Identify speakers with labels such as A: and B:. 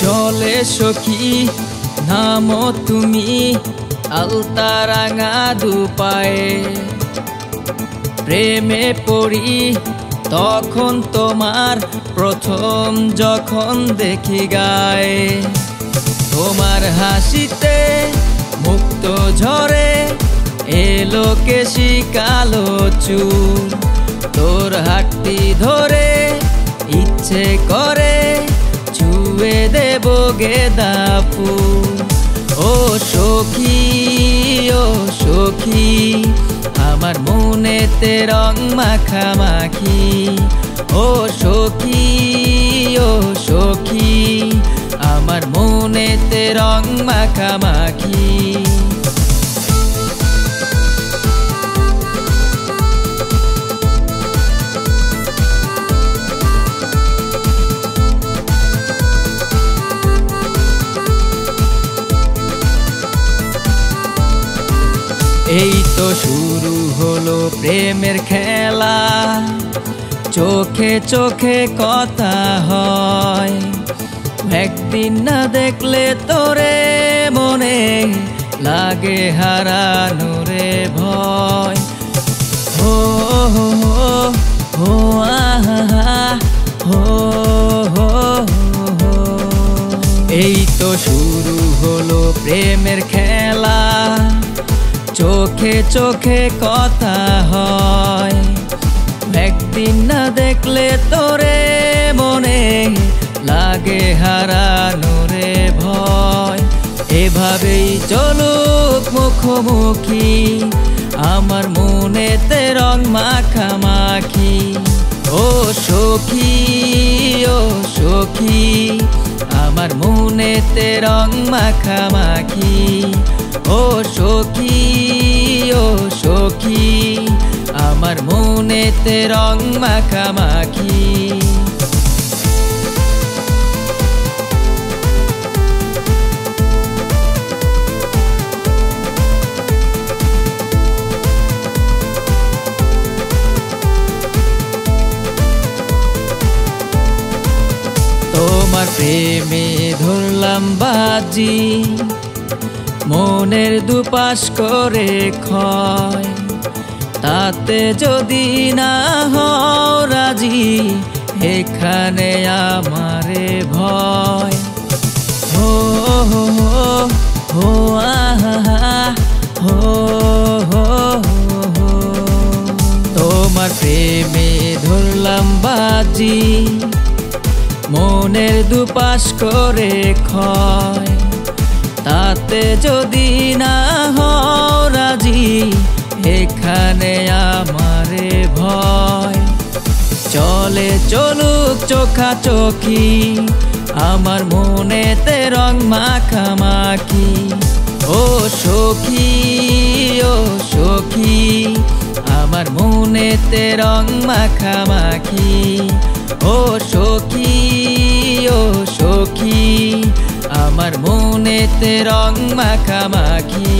A: চলে সখী নামো তুমি আলতারাঙা দুপায়ে, প্রেমে পড়ি তখন তোমার প্রথম যখন দেখি গায়ে। তোমার হাসিতে মুক্ত ঝরে এলো কেশি কালো চুল, তোর হাতটি ধরে ইচ্ছে করে ছুঁয়ে দেব গেঁদা ফুল। ও সখী ও সখী আমার মনেতে রং মাখামাখি, ও সখী ও সখী আমার মনেতে রং মাখামাখি। এই তো শুরু হলো প্রেমের খেলা, চোখে চোখে কথা হয়, একদিন না দেখলে তোরে মনে লাগে হারানোরে ভয়। হো হো হো আহা হো হো হো। এই তো শুরু হলো প্রেমের খেলা, চোখে চোখে কথা হয়, একদিন না দেখলে তোরে মনে লাগে হারানোরে ভয়। এভাবেই চলুক মুখোমুখি আমার মনেতে রং মাখামাখি, ও সখী ও সখী আমার মনেতে রং মাখামাখি, ও সখী ও সখী আমার মনেতে রং মাখামাখি। তোমার প্রেমে ধরলাম বাজি, মনের দুপাশ করে ক্ষয়, তাতে যদি না হও রাজি এখানে আমারে ভয়। হো হো হো আহা হো হো হো। তোমার প্রেমে ধরলাম বাজি, মনের দুপাশ করে ক্ষয়, তাতে যদি না হও রাজি এখানে আমারে ভয়। চলে চলুক চোখাচোখি আমার মনেতে রং মাখামাখি, ও সখী ও সখী আমার মনেতে রং মাখামাখি, ও সখী ও সখী আমার মনেতে রং মাখামাখি।